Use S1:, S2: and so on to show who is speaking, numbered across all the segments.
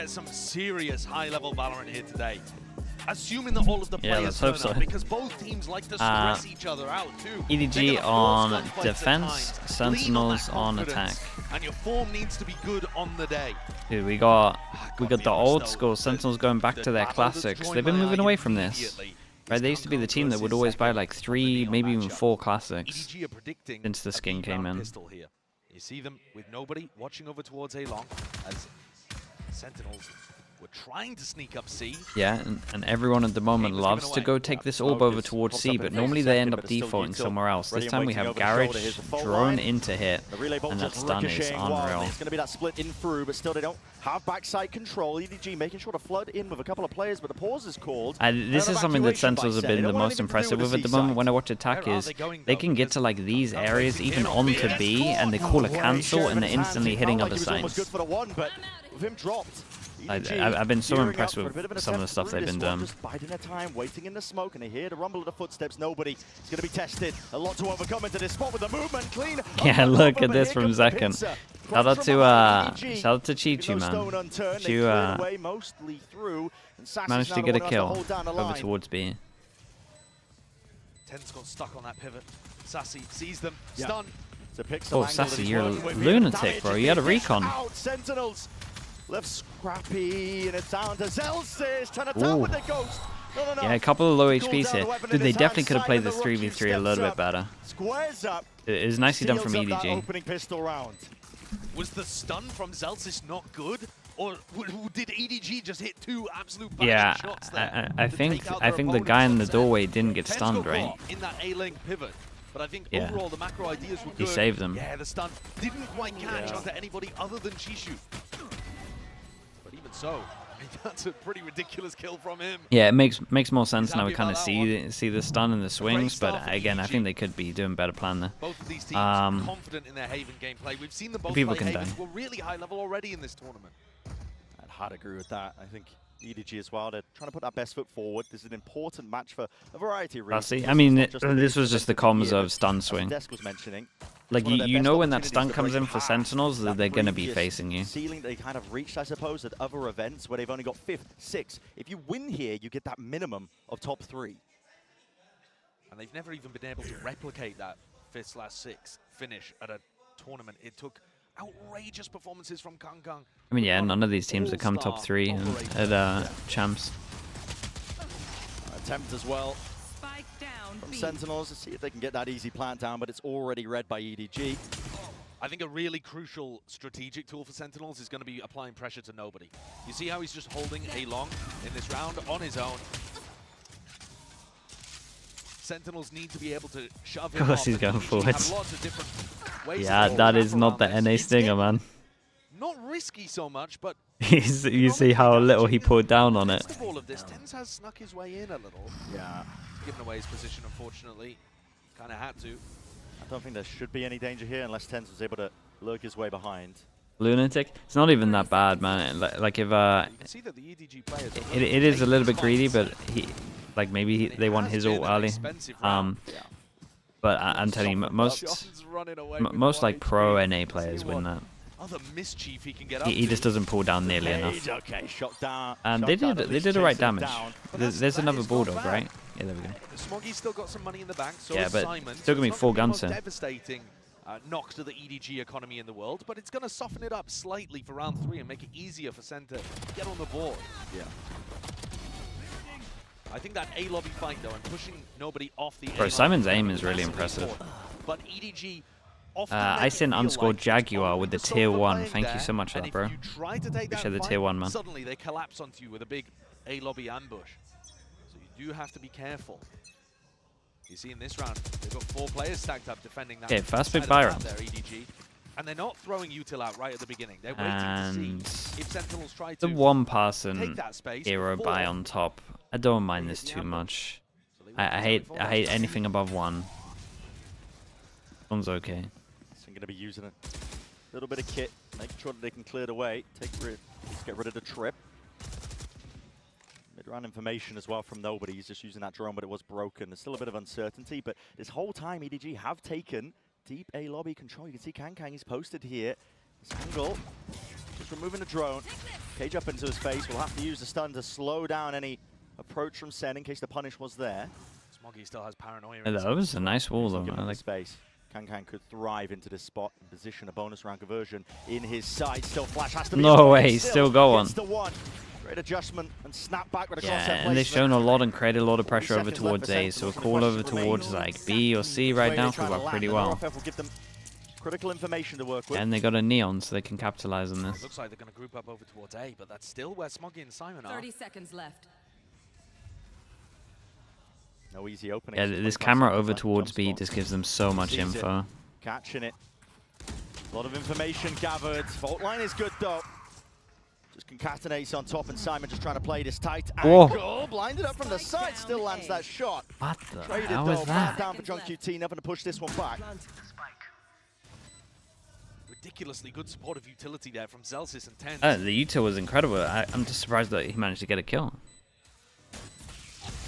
S1: get some serious high-level Valorant here today. Assuming that all of the players
S2: turn
S1: up, because both teams like to stress each other out too.
S2: EDG on defense, Sentinels on attack.
S1: And your form needs to be good on the day.
S2: Dude, we got the old school Sentinels going back to their classics. They've been moving away from this. Right, they used to be the team that would always buy like 3, maybe even 4 classics since the skin came in.
S1: You see them with nobody watching over towards A-Long as Sentinels were trying to sneak up C.
S2: Yeah, and everyone at the moment loves to go take this orb over towards C, but normally they end up defaulting somewhere else. This time we have Garage drone into hit, and that stun is unreal.
S3: It's going to be that split in through, but still they don't have backside control. EDG making sure to flood in with a couple of players, but the pause is called.
S2: This is something that Sentinels have been the most impressive with at the moment when I watch attack is they can get to like these areas, even onto B, and they call a cancel, and they're instantly hitting other sides. I've been so impressed with some of the stuff they've been doing.
S3: Just biding their time, waiting in the smoke, and they hear the rumble of the footsteps. Nobody is going to be tested. A lot to overcome into this spot with the movement. Clean.
S2: Yeah, look at this from Zekken. Shout out to Chichu, man. Chichu managed to get a kill over towards B.
S1: Ten's got stuck on that pivot. Sassy sees them. Stun.
S2: Oh, Sassy, you're a lunatic, bro. You had a recon.
S3: Sentinels. Left Scrappy, and it's down to Zelsis, trying to tap with the ghost. No.
S2: Yeah, a couple of low HPs here. Dude, they definitely could have played this 3v3 a little bit better. It was nicely done from EDG.
S1: Was the stun from Zelsis not good? Or did EDG just hit 2 absolute shots there?
S2: I think the guy in the doorway didn't get stunned, right?
S1: In that A-link pivot. But I think overall the macro ideas were good.
S2: He saved them.
S1: Yeah, the stun didn't quite catch onto anybody other than Chishu. Even so, I mean, that's a pretty ridiculous kill from him.
S2: Yeah, it makes more sense now. We kind of see the stun and the swings, but again, I think they could be doing better plan there.
S1: Both of these teams confident in their Haven gameplay. We've seen them both play Haven to a really high level already in this tournament.
S3: I'd hard agree with that. I think EDG as well, they're trying to put that best foot forward. This is an important match for a variety of reasons.
S2: I mean, this was just the comms of stun swing.
S3: Desk was mentioning.
S2: Like, you know when that stun comes in for Sentinels, that they're going to be facing you.
S3: Ceiling they kind of reached, I suppose, at other events where they've only got 5th, 6th. If you win here, you get that minimum of top 3.
S1: And they've never even been able to replicate that 5th/6th finish at a tournament. It took outrageous performances from Kang.
S2: I mean, yeah, none of these teams have come top 3 at champs.
S3: Attempt as well from Sentinels to see if they can get that easy plant down, but it's already read by EDG.
S1: I think a really crucial strategic tool for Sentinels is going to be applying pressure to nobody. You see how he's just holding A-Long in this round on his own. Sentinels need to be able to shove him off.
S2: Of course he's going forwards.
S1: Ways
S2: yeah, that is not the NA stinger, man.
S1: Not risky so much, but
S2: you see how little he pulled down on it.
S1: All of this, Tens has snuck his way in a little.
S3: Yeah.
S1: Given away his position, unfortunately. Kind of had to.
S3: I don't think there should be any danger here unless Tens was able to lurk his way behind.
S2: Lunatic? It's not even that bad, man. Like if it is a little bit greedy, but they want his ult early. But I'm telling you, most like pro NA players win that. He just doesn't pull down nearly enough.
S3: Okay, shot down.
S2: And they did the right damage. There's another Bulldog, right? Yeah, there we go.
S1: Smoggy's still got some money in the bank, so
S2: yeah, but still gonna be 4 guns here.
S1: Devastating knock to the EDG economy in the world, but it's going to soften it up slightly for round 3 and make it easier for Sen to get on the board.
S3: Yeah.
S1: I think that A lobby fight though, and pushing nobody off the
S2: Bro, Simon's aim is really impressive.
S1: But EDG
S2: ISIN_Jaguar with the tier 1. Thank you so much for that, bro.
S1: Appreciate
S2: the tier 1, man.
S1: Suddenly they collapse onto you with a big A lobby ambush. So you do have to be careful. You see in this round, they've got 4 players stacked up defending that.
S2: Okay, first big buy round.
S1: There, EDG. And they're not throwing Util out right at the beginning. They're waiting to see if Sentinels try to
S2: the 1-person
S1: take that space
S2: hero buy on top. I don't mind this too much. I hate anything above 1. One's okay.
S3: So I'm going to be using a little bit of kit, making sure that they can clear the way. Let's get rid of the trip. Mid-round information as well from nobody. He's just using that drone, but it was broken. There's still a bit of uncertainty, but this whole time EDG have taken deep A lobby control. You can see Kang is posted here. This angle, just removing the drone. Cage up into his face. We'll have to use the stun to slow down any approach from Sen in case the punish was there.
S1: Smoggy still has paranoia.
S2: That was a nice wall, though.
S3: Give him space. Kankan could thrive into this spot and position a bonus round conversion in his sight. Still flash has to be
S2: no way, he's still going.
S3: Great adjustment and snap back with a cross
S2: and they've shown a lot and created a lot of pressure over towards A, so a call over towards like B or C right now could work pretty well.
S3: Critical information to work with.
S2: And they got a neon, so they can capitalize on this.
S1: Looks like they're going to group up over towards A, but that's still where Smoggy and Simon are.
S4: 30 seconds left.
S3: No easy opening.
S2: Yeah, this camera over towards B just gives them so much info.
S3: Catching it. A lot of information gathered. Fault line is good though. Just concatenates on top, and Simon just trying to play this tight angle. Blinded up from the side, still lands that shot.
S2: What the
S3: Traded
S2: hell
S3: though,
S2: is that?
S3: down for John QT, nothing to push this one back.
S1: Ridiculously good supportive utility there from Zelsis and Ten.
S2: The util was incredible. I'm just surprised that he managed to get a kill.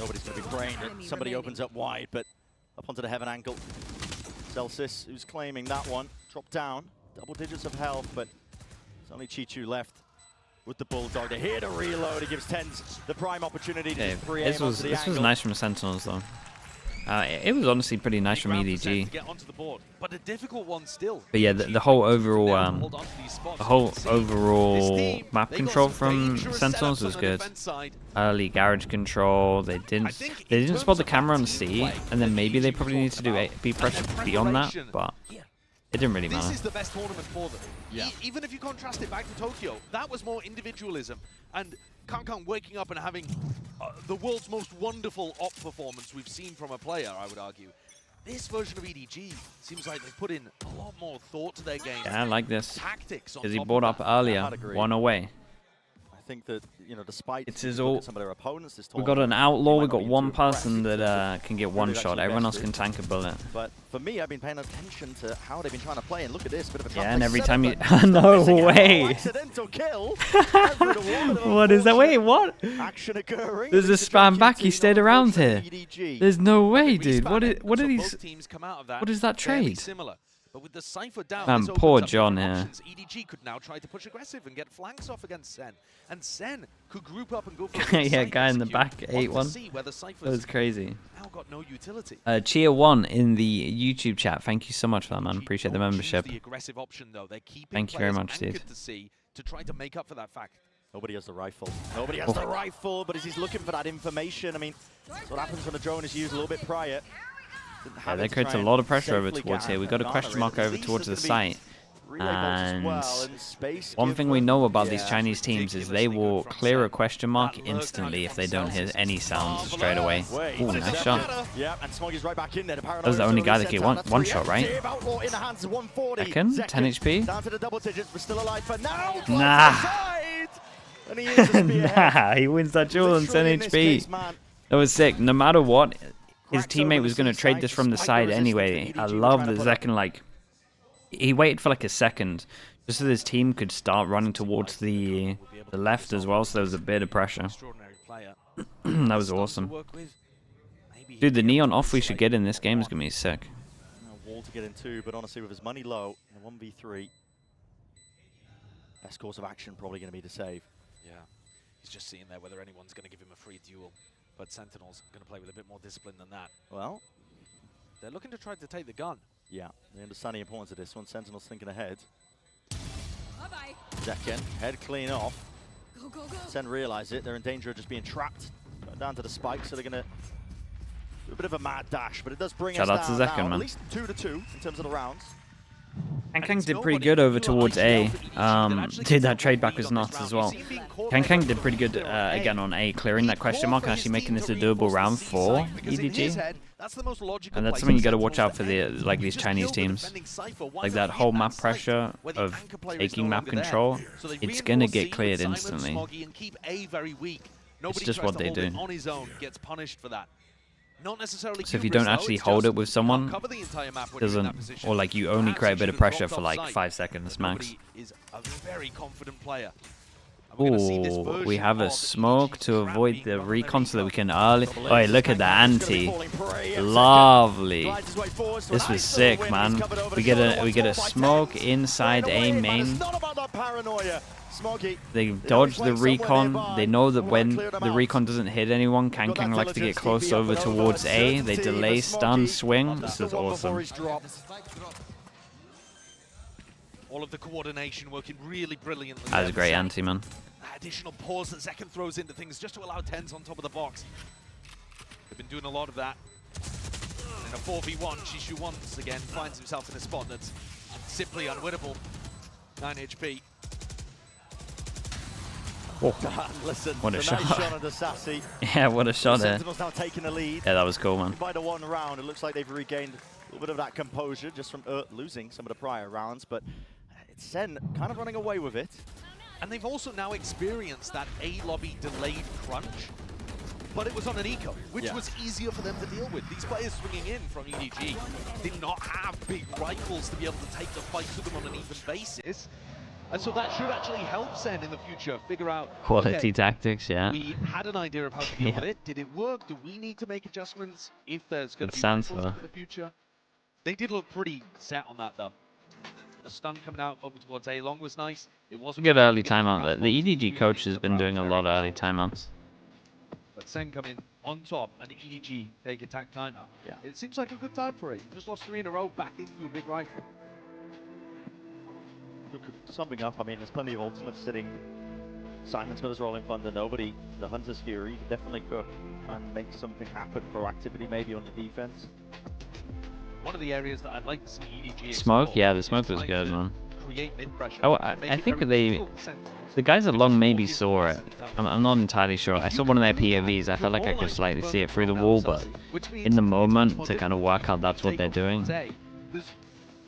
S3: Nobody's going to be praying that somebody opens up wide, but up onto the heaven angle. Zelsis, who's claiming that one, dropped down. Double digits of health, but there's only Chichu left with the Bulldog. They're here to reload. It gives Tens the prime opportunity to pre-aim
S2: This was nice from Sentinels, though. It was honestly pretty nice from EDG.
S1: But a difficult one still.
S2: But yeah, the whole overall map control from Sentinels was good. Early garage control. They didn't spot the camera on C, and then maybe they probably need to do B pressure beyond that, but it didn't really matter.
S1: This is the best tournament for them. Yeah. Even if you contrast it back to Tokyo, that was more individualism. And Kankan waking up and having the world's most wonderful op performance we've seen from a player, I would argue. This version of EDG seems like they've put in a lot more thought to their game.
S2: Yeah, I like this.
S1: Tactics on
S2: because he
S1: top
S2: brought
S1: of
S2: up earlier, one away.
S3: I think that, you know, despite
S2: some of their opponents this tournament, we got an outlaw, we got one person that can get one shot, everyone else can tank a bullet.
S3: But for me, I've been paying attention to how they've been trying to play, and look at this, bit of a
S2: yeah, and every time you no way.
S3: Accidental kill.
S2: What is that? Wait, what?
S3: Action occurring.
S2: There's a spam back, he stayed around here. There's no way, dude. What are these? What is that trade?
S1: But with the Cypher down,
S2: man, poor John here.
S1: EDG could now try to push aggressive and get flanks off against Sen. And Sen could group up and go for
S2: yeah, guy in the back, 8-1. That was crazy.
S1: Now got no utility.
S2: Cheer1 in the YouTube chat. Thank you so much for that, man. Appreciate the membership.
S1: The aggressive option, though. They're keeping
S2: Thank you very much, dude.
S1: To try to make up for that fact.
S3: Nobody has the rifle. Nobody has the rifle, but he's looking for that information. I mean, that's what happens when a drone is used a little bit prior.
S2: Yeah, that creates a lot of pressure over towards here. We got a question mark over towards the site. And one thing we know about these Chinese teams is they will clear a question mark instantly if they don't hear any sounds straight away. Ooh, nice shot. That was the only guy that get one shot, right? Second, 10 HP. Nah, he wins that duel on 10 HP. That was sick. No matter what, his teammate was going to trade this from the side anyway. I love that Zekken, like, he waited for like a second just so his team could start running towards the left as well, so there was a bit of pressure. That was awesome. Dude, the neon off we should get in this game is going to be sick.
S3: Wall to get into, but honestly with his money low, in a 1v3, best course of action probably going to be to save.
S1: Yeah, he's just seeing there whether anyone's going to give him a free duel. But Sentinels going to play with a bit more discipline than that.
S3: Well,
S1: they're looking to try to take the gun.
S3: Yeah, they understand the importance of this one. Sentinels thinking ahead.
S4: Bye-bye.
S3: Zekken, head clean off.
S4: Go, go, go.
S3: Sen realize it. They're in danger of just being trapped down to the spike, so they're going to do a bit of a mad dash, but it does bring us down
S2: to Zekken,
S3: now,
S2: man.
S3: At least 2-2 in terms of the rounds.
S2: Kankang did pretty good over towards A. Dude, that trade back was nuts as well. Kankang did pretty good again on A, clearing that question mark and actually making this a doable round for EDG. And that's something you got to watch out for these Chinese teams. Like that whole map pressure of taking map control, it's gonna get cleared instantly. It's just what they do. So if you don't actually hold it with someone, or like you only create a bit of pressure for like 5 seconds max. Ooh, we have a smoke to avoid the recon so that we can early. Oh, look at the anti. Lovely. This was sick, man. We get a smoke inside A main.
S3: that paranoia. Smoggy.
S2: They dodge the recon. They know that when the recon doesn't hit anyone, Kang likes to get close over towards A. They delay, stun, swing. This is awesome.
S1: All of the coordination working really brilliantly.
S2: That was a great anti, man.
S1: Additional pause that Second throws into things just to allow TenZ on top of the box. They've been doing a lot of that. In a 4v1, Chishu once again finds himself in a spot that's simply unwinnable. 9 HP.
S2: Oh.
S3: Listen,
S2: what a shot.
S3: Nice shot of the Sassy.
S2: Yeah, what a shot there.
S3: Sentinels now taking the lead.
S2: Yeah, that was cool, man.
S3: By the 1 round, it looks like they've regained a little bit of that composure just from losing some of the prior rounds, but it's SEN kind of running away with it.
S1: And they've also now experienced that A-lobby delayed crunch, but it was on an eco, which was easier for them to deal with. These players swinging in from EDG did not have big rifles to be able to take the fight to them on an even basis. And so that should actually help SEN in the future figure out
S2: quality tactics, yeah.
S1: We had an idea of how to deal with it. Did it work? Do we need to make adjustments if there's going to be rifles in the future? They did look pretty set on that, though. The stun coming out over towards A long was nice. It wasn't
S2: good early timeout. The EDG coach has been doing a lot of early timeouts.
S1: But SEN come in on top and EDG take attack timeout.
S3: Yeah.
S1: It seems like a good time for it. You just lost 3 in a row back into a big rifle.
S3: Summing up, I mean, there's plenty of ultimates sitting. Simon Smith's rolling Thunder, nobody. The Hunter's Fury definitely could and make something happen. Proactivity maybe on the defense.
S1: One of the areas that I'd like to see EDG
S2: smoke, yeah, the smoke was good, man.
S1: Create mid-pressure.
S2: Oh, I think the guys at long maybe saw it. I'm not entirely sure. I saw one of their POVs. I felt like I could slightly see it through the wall, but in the moment to kind of work out that's what they're doing.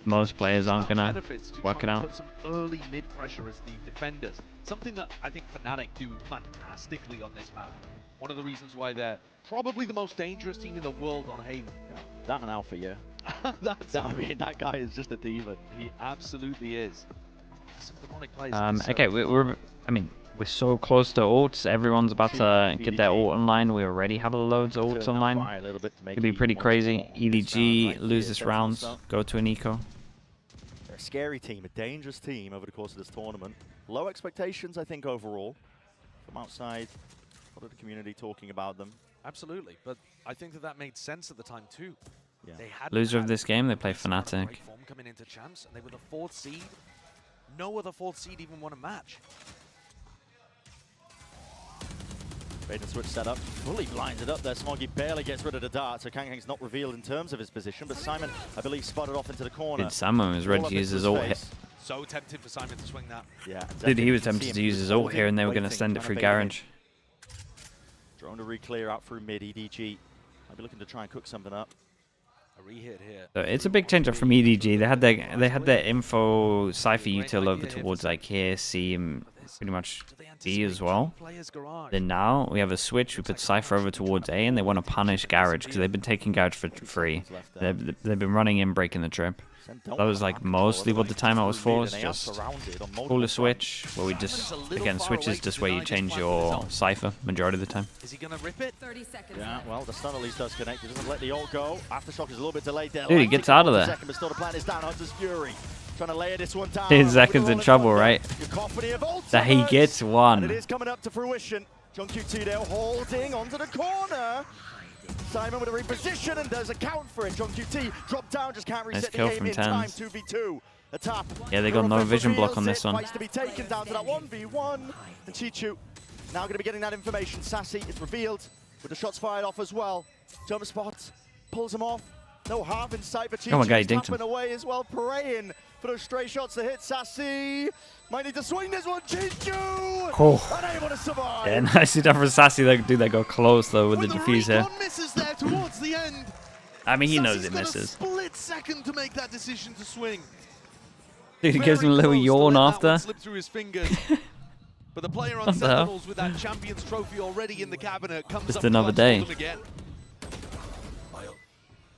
S2: Most players aren't gonna work it out.
S1: Put some early mid-pressure as the defenders. Something that I think Fnatic do fantastically on this map. One of the reasons why they're probably the most dangerous team in the world on Haven.
S3: Yeah. That and Alpha, yeah. I mean, that guy is just a demon.
S1: He absolutely is. Some demonic players.
S2: Okay, we're so close to ults. Everyone's about to get their ult online. We already have loads of ults online. It'd be pretty crazy. EDG lose this round, go to an eco.
S3: They're a scary team, a dangerous team over the course of this tournament. Low expectations, I think, overall. From outside, a lot of the community talking about them.
S1: Absolutely, but I think that made sense at the time too.
S3: Yeah.
S2: Loser of this game, they play Fnatic.
S1: Coming into champs, and they were the 4th seed. No other 4th seed even won a match.
S3: Bait and switch setup, fully blinded up there. Smoggy barely gets rid of the dart, so Kang's not revealed in terms of his position, but Simon, I believe, spotted off into the corner.
S2: Simon was ready to use his ult hit.
S1: So tempted for Simon to swing that.
S3: Yeah,
S2: dude, he was tempted to use his ult here, and they were going to send it through garage.
S3: Drone to re-clear out through mid. EDG might be looking to try and cook something up.
S1: A re-hit here.
S2: So it's a big change up from EDG. They had their info Cypher util over towards like here, C, and pretty much B as well. Then now we have a switch. We put Cypher over towards A, and they want to punish garage because they've been taking garage for free. They've been running in, breaking the trip. That was like mostly what the timeout was for. It's just pull a switch, where we just, again, switch is just where you change your Cypher majority of the time.
S1: Is he going to rip it?
S4: 30 seconds.
S3: Yeah, well, the stun at least does connect. He doesn't let the ult go. Aftershock is a little bit delayed there.
S2: Dude, he gets out of there.
S3: Second, but still the plan is down. Hunter's Fury trying to layer this one down.
S2: 10 seconds in trouble, right? That he gets one.
S3: And it is coming up to fruition. JohnQT holding onto the corner. Simon with a reposition, and there's a count for it. JohnQT dropped down, just can't reset the game in time. 2v2. A tap.
S2: Yeah, they got no vision block on this one.
S3: Fights to be taken down to that 1v1. And Chichu now going to be getting that information. Sassy is revealed with the shots fired off as well. Jump spot, pulls him off. No half in sight, but
S2: oh my God, he
S3: Chichu's
S2: dinked him.
S3: tapping away as well, praying for those stray shots to hit Sassy. Might need to swing this one, Chichu!
S2: Oh.
S3: Unable to survive.
S2: Yeah, nicely done for Sassy. Dude, they go close though with the defuse here.
S1: Misses there towards the end.
S2: I mean, he knows
S1: Sassy's
S2: it misses.
S1: got a split second to make that decision to swing.
S2: Dude, he gives him a little yawn after.
S1: Slip through his fingers. But the player on Sentinels with that Champions Trophy already in the cabinet comes
S2: just
S1: up
S2: another day.
S1: Again.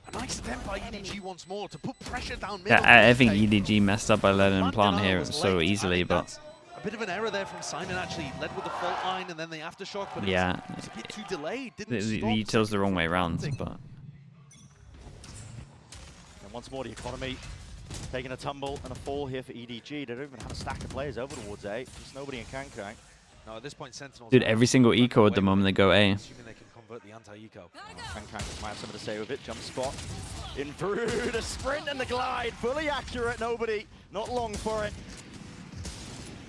S1: A nice attempt by EDG once more to put pressure down mid.
S2: Yeah, I think EDG messed up by letting him plant here so easily, but
S1: a bit of an error there from Simon. Actually led with the fault line and then the aftershock, but
S2: yeah,
S1: it's a bit too delayed.
S2: the util's the wrong way around. But
S3: and once more the economy Taking a tumble and a fall here for EDG. They don't even have a stack of players over towards A. Just nobody in Kankang.
S1: No, at this point, Sentinels.
S2: Dude, every single eco at the moment they go A.
S1: Assuming they can convert the anti-eco.
S3: Kankang might have something to say with it. Jump spot. In through the sprint and the glide. Fully accurate. Nobody. Not long for it.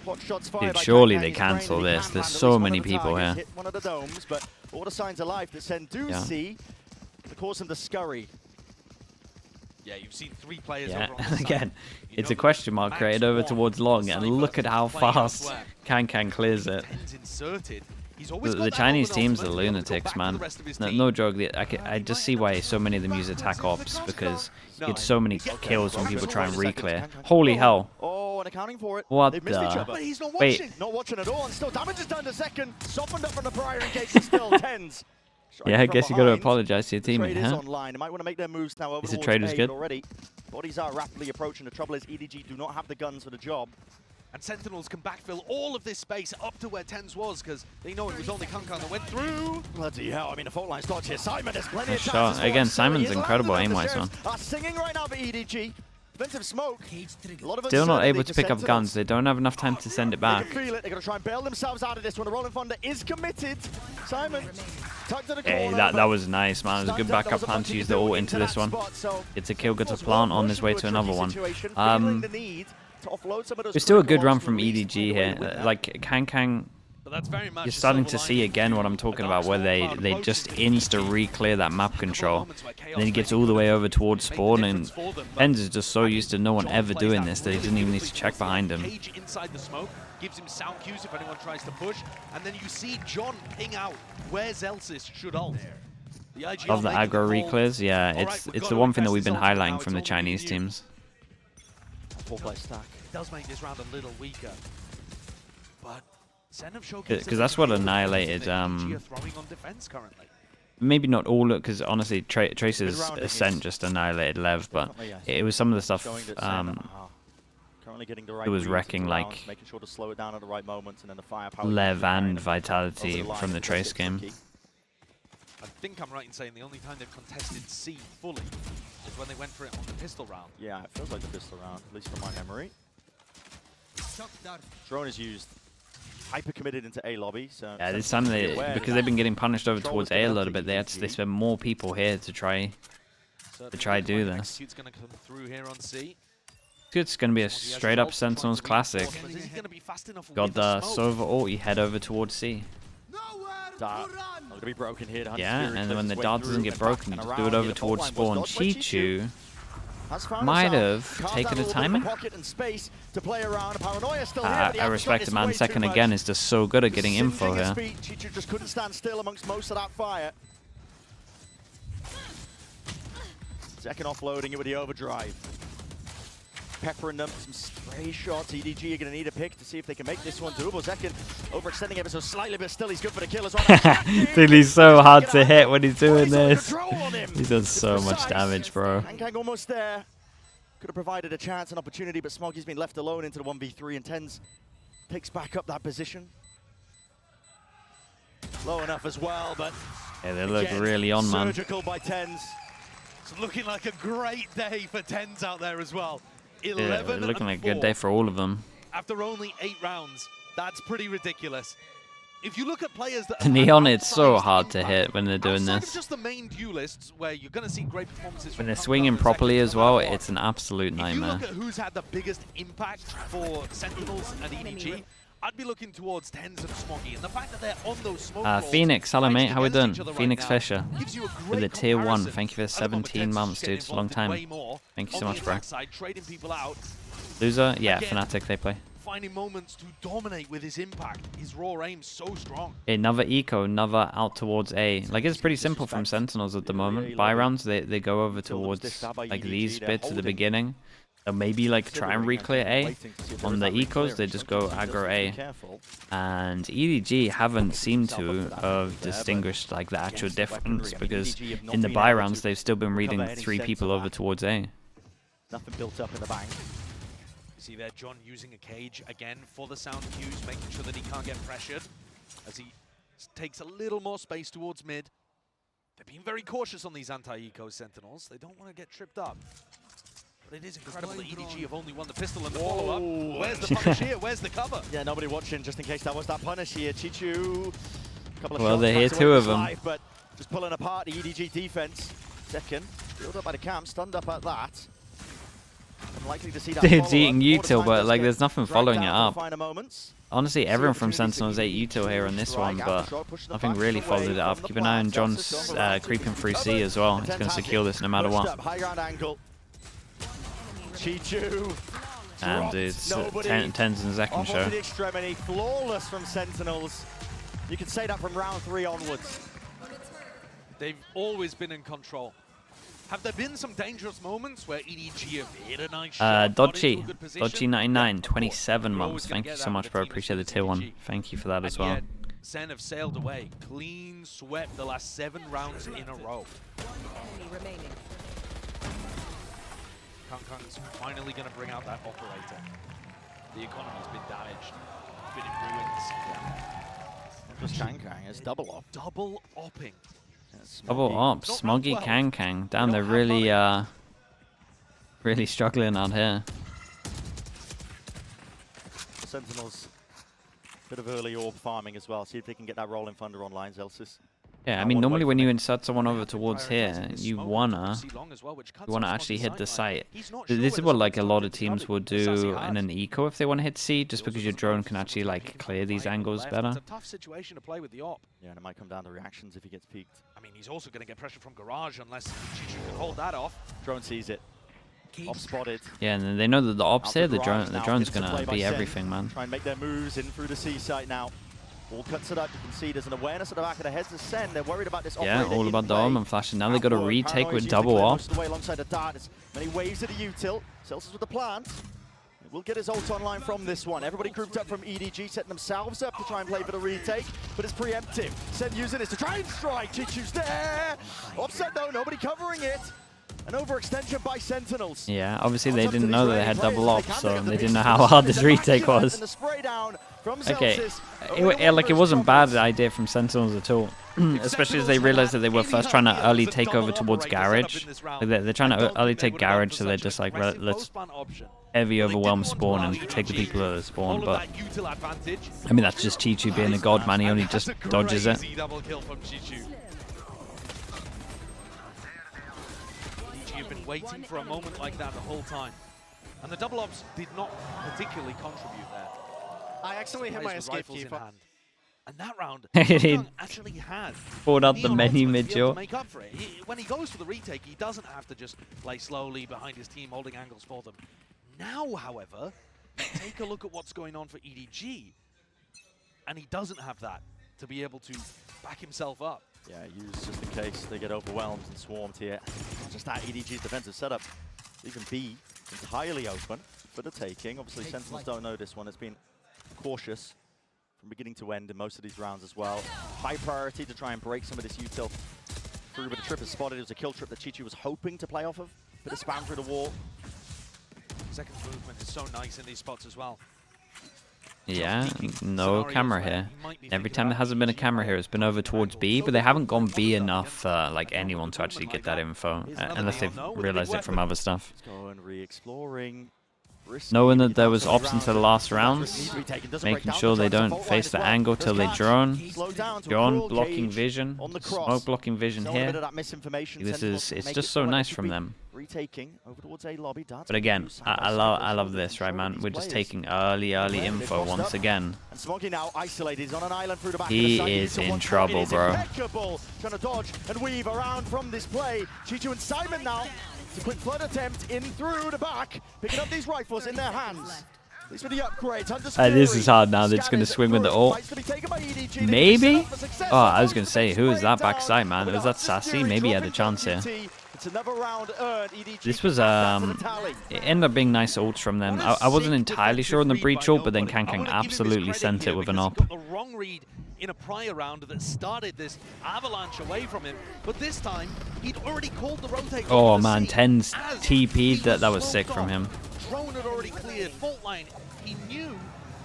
S3: Hot shots fired.
S2: Dude, surely they cancel this. There's so many people here.
S3: Hit one of the domes, but all the signs of life that SEN do see to cause them to scurry.
S1: Yeah, you've seen 3 players
S2: Yeah,
S1: over on the
S2: and again,
S1: side.
S2: it's a question mark created over towards long, and look at how fast Kankang clears it. The Chinese teams are lunatics, man. No joke. I just see why so many of them use attack ops, because you get so many kills when people try and re-clear. Holy hell.
S3: Oh, and accounting for it.
S2: What
S3: They've missed each
S2: the?
S3: other.
S1: But he's not
S2: Wait.
S1: watching.
S3: Not watching at all, and still damage is done to second. Softened up from the prior engagement still. Tens.
S2: Yeah, I guess you got to apologize to your teammate,
S3: Trade is
S2: huh?
S3: online. They might want to make their moves now over
S2: Is the
S3: towards
S2: trade is
S3: A,
S2: good?
S3: but already. Bodies are rapidly approaching. The trouble is EDG do not have the guns for the job.
S1: And Sentinels can backfill all of this space up to where Tens was, because they know it was only Kankang that went through.
S3: Bloody hell, I mean, the fault line's dodgy here. Simon, there's plenty of
S2: Nice
S3: chances.
S2: shot. Again,
S3: for him.
S2: Simon's
S3: He is
S2: incredible
S3: landing
S2: aim-wise,
S3: on
S2: man.
S3: the stairs. Singing right now for EDG. Defensive smoke. A lot of
S2: Still not
S3: uncertainty
S2: able to
S3: for
S2: pick up
S3: Sentinels.
S2: guns. They don't have enough time to send it
S3: They
S2: back.
S3: can feel it. They're going to try and bail themselves out of this one. The Rolling Thunder is committed. Simon, tucked to the
S2: Hey,
S3: corner.
S2: that was nice, man. It was a good backup plan to use the ult into this one. It's a kill, gets a plant on his way to another one. It's still a good run from EDG here. Like, Kankang,
S1: But that's very much
S2: you're starting to see again what I'm talking about, where they just insta-re-clear that map control. And then he gets all the way over towards spawn, and Pens is just so used to no one ever doing this that he doesn't even need to check behind him.
S1: Cage inside the smoke gives him sound cues if anyone tries to push, and then you see John ping out where Zelsis should ult.
S2: Love the aggro re-clears. Yeah, it's the one thing that we've been highlighting from the Chinese teams.
S3: Four-play stack.
S1: It does make this round a little weaker, but SEN have showcased
S2: Because that's what annihilated.
S1: throwing on defense currently.
S2: Maybe not all, because honestly, Tracer's Ascent just annihilated Lev, but it was some of the stuff.
S3: Currently getting the right
S2: It was
S3: reads
S2: wrecking,
S3: at the round,
S2: like,
S3: making sure to slow it down at the right moments, and then the firepower.
S2: Lev and Vitality from the Trace game.
S1: I think I'm right in saying the only time they've contested C fully is when they went for it on the pistol round.
S3: Yeah, it feels like the pistol round, at least from my memory. Drone is used, hyper committed into A lobby. So
S2: Yeah, this time because they've been getting punished over towards A a little bit, they spend more people here to try do this.
S1: It's going to come through here on C.
S2: It's going to be a straight up Sentinels classic. Got the Sova ult, you head over towards C.
S3: Dart not going to be broken here.
S2: Yeah, and when the dart doesn't get broken, you just do it over towards spawn. Chichu might have taken a timing. I respect him, man. Second again is just so good at getting info here.
S3: Chichu just couldn't stand still amongst most of that fire. Second offloading it with the overdrive. Peppering them, some stray shots. EDG are going to need a pick to see if they can make this one doable. Zekin overextending ever so slightly, but still he's good for the kill as well.
S2: Dude, he's so hard to hit when he's doing this. He does so much damage, bro.
S3: Kankang almost there. Could have provided a chance, an opportunity, but Smoggy's been left alone into the 1v3, and Tens takes back up that position. Low enough as well, but
S2: Yeah, they look really on, man.
S3: Surgical by Tens.
S1: It's looking like a great day for Tens out there as well.
S2: Yeah, looking like a good day for all of them.
S1: After only 8 rounds, that's pretty ridiculous. If you look at players that
S2: The Neon, it's so hard to hit when they're doing
S1: outside
S2: this.
S1: of just the main duelists, where you're going to see great performances
S2: When
S1: from
S2: they're
S1: Kankang
S2: swinging
S1: and
S2: properly
S1: Zekin
S2: as
S1: no matter
S2: well,
S1: what.
S2: it's an absolute
S1: If you
S2: nightmare.
S1: look at who's had the biggest impact for Sentinels and EDG, I'd be looking towards Tens and Smoggy, and the fact that they're on those smoke rolls,
S2: Phoenix, hello
S1: fighting
S2: mate, how we
S1: against
S2: doing?
S1: each other right
S2: Phoenix
S1: now,
S2: Fisher
S1: gives you a
S2: with
S1: great
S2: the tier 1.
S1: comparison.
S2: Thank you for
S1: I love what
S2: 17
S1: Tens
S2: months,
S1: is
S2: dude. It's a long
S1: getting involved in
S2: time.
S1: way more.
S2: Thank you so
S1: On
S2: much,
S1: the
S2: bro.
S1: attack side, trading people out,
S2: Loser? Yeah,
S1: Again.
S2: Fnatic they play.
S1: finding moments to dominate with his impact. His raw aim so strong.
S2: Another eco, another out towards A. Like, it's pretty simple from Sentinels at the moment. Buy rounds, they go over towards like these bits at the beginning. They'll maybe like try and re-clear A. On the ecos, they just go aggro A. And EDG haven't seemed to have distinguished like the actual difference, because in the buy rounds they've still been reading 3 people over towards A.
S3: Nothing built up in the bank.
S1: You see there, John using a cage again for the sound cues, making sure that he can't get pressured as he takes a little more space towards mid. They're being very cautious on these anti-eco Sentinels. They don't want to get tripped up. But it is incredible that EDG have only won the pistol and the follow-up. Where's the punish here? Where's the cover?
S3: Yeah, nobody watching, just in case that was that punish here. Chichu, couple of
S2: well,
S3: shots
S2: they're here,
S3: back
S2: two
S3: away
S2: of
S3: from
S2: them.
S3: life, but just pulling apart the EDG defense. Second, built up by the camp, stunned up at that. Unlikely to see that
S2: It's eating
S3: follow-up.
S2: util, but like there's nothing
S3: Dragged
S2: following it
S3: down
S2: up.
S3: for the final moments.
S2: Honestly, everyone from
S3: opportunities to
S2: Sentinels ate util here in this one,
S3: strike,
S2: but
S3: after pushing the
S2: nothing
S3: back
S2: really
S3: away
S2: followed it up.
S3: from the
S2: Keep an eye on
S3: plant.
S2: John's
S3: Celsius on the right,
S2: creeping through
S3: covered.
S2: C as well. He's going to
S3: Fantastic.
S2: secure this no matter
S3: Pushed
S2: what.
S3: up, high ground angle. Chichu.
S2: And it's Tens and Zek can
S3: Off
S2: show.
S3: onto the extremity, flawless from Sentinels. You can say that from round 3 onwards.
S1: They've always been in control. Have there been some dangerous moments where EDG have hit a nice shot, got into a
S2: Dodgy,
S1: good position?
S2: Dodgy99,
S1: Yeah, of course.
S2: 27
S1: You're
S2: months.
S1: always gonna
S2: Thank
S1: get
S2: you
S1: that
S2: so much,
S1: with a
S2: bro.
S1: team as
S2: Appreciate the
S1: good as
S2: tier 1.
S1: EDG.
S2: Thank you for that as
S1: And
S2: well.
S1: yet, Sen have sailed away. Clean swept the last 7 rounds in a row.
S4: Enemy remaining.
S1: Kang's finally going to bring out that operator. The economy's been damaged. It's been in ruins.
S3: Just Kang, it's double off.
S1: Double opping.
S2: Double ops,
S1: Not round
S2: Smoggy
S1: 12.
S2: Kang. Damn,
S1: We
S2: they're
S1: don't have
S2: really, really struggling out here.
S3: Sentinels, bit of early orb farming as well. See if they can get that roll in thunder online, Zelsis.
S2: Yeah, I
S3: I
S2: mean,
S3: wanna
S2: normally
S3: wait
S2: when
S3: for
S2: you
S3: it.
S2: insert someone over towards here, you wanna actually hit the site. This is what like a lot of teams will do in an eco if they want to hit C, just because your drone can actually like clear these angles better.
S1: It's a tough situation to play with the op.
S3: Yeah, and it might come down to reactions if he gets peeked.
S1: I mean, he's also going to get pressure from Garage unless Chichu can hold that off.
S3: Drone sees it. Op spotted.
S2: Yeah, and then they know that the ops
S3: Out
S2: here,
S3: to
S2: the
S3: Garage now,
S2: drone's
S3: into play
S2: gonna
S3: by
S2: be
S3: Sen.
S2: everything, man.
S3: Try and make their moves in through the C site now. All cuts it up. You can see there's an awareness at the back of the heads of Sen. They're worried about this
S2: Yeah,
S3: operator
S2: all
S3: in
S2: about the
S3: play.
S2: arm and flashing. Now they got a
S3: Outward,
S2: retake
S3: Paranoia's
S2: with
S3: used to
S2: double
S3: clear
S2: op.
S3: most of the way alongside the dart. As many waves of the util. Celsius with the plant. We'll get his ult online from this one. Everybody grouped up from EDG, setting themselves up to try and play for the retake, but it's preemptive. Sen using this to try and strike. Chichu's there. Offset though, nobody covering it. An overextension by Sentinels.
S2: Yeah, obviously they didn't know that they had double ops, so they didn't know how hard this retake was. Okay, it wasn't bad idea from Sentinels at all, especially as they realized that they were first trying to early take over towards Garage. Like, they're trying to early take Garage, so they're just like, let's heavy overwhelm spawn and take the people at the spawn. But I mean, that's just Chichu being a god, man. He only just dodges it.
S1: You've been waiting for a moment like that the whole time. And the double ops did not particularly contribute there.
S5: I accidentally hit my
S1: Players with
S5: escape
S1: rifles
S5: key.
S1: in hand. And that round,
S2: He
S1: Kangkang actually had
S2: pulled out the
S1: Neon
S2: menu
S1: ultimate to be able
S2: mid-jaw.
S1: to make up for it. When he goes for the retake, he doesn't have to just play slowly behind his team, holding angles for them. Now, however, take a look at what's going on for EDG, and he doesn't have that to be able to back himself up.
S3: Yeah, use just in case they get overwhelmed and swarmed here. Just that EDG's defensive setup. Even B entirely open for the taking. Obviously, Sentinels don't know this one. It's been cautious from beginning to end in most of these rounds as well. High priority to try and break some of this util through, but the trip is spotted. It was a kill trip that Chichu was hoping to play off of. Bit of spam through the wall.
S1: Second movement is so nice in these spots as well.
S2: Yeah, no camera here. Every time there hasn't been a camera here, it's been over towards B, but they haven't gone B enough for like anyone to actually get that info, unless they've realized it from other stuff.
S3: Let's go and re-exploring.
S2: Knowing that there was ops into the last rounds, making sure they don't face the angle till they drone. Drone blocking vision, smoke blocking vision here. It's just so nice from them. But again, I love this, right, man? We're just taking early info once again. He is in trouble, bro.
S3: Trying to dodge and weave around from this play. Chichu and Simon now. It's a quick flood attempt in through the back, picking up these rifles in their hands. These for the upgrades.
S2: This is hard now. They're just going to swing with the ult. Maybe? Oh, I was going to say, who is that backside, man? Was that Sassy? Maybe he had a chance here. This was, it ended up being nice ults from them. I wasn't entirely sure on the breach ult, but then Kangkang absolutely sent it with an op.
S1: The wrong read in a prior round that started this avalanche away from him, but this time he'd already called the rotate.
S2: Oh man, 10's TP'd. That was sick from him.
S1: Drone had already cleared fault line. He knew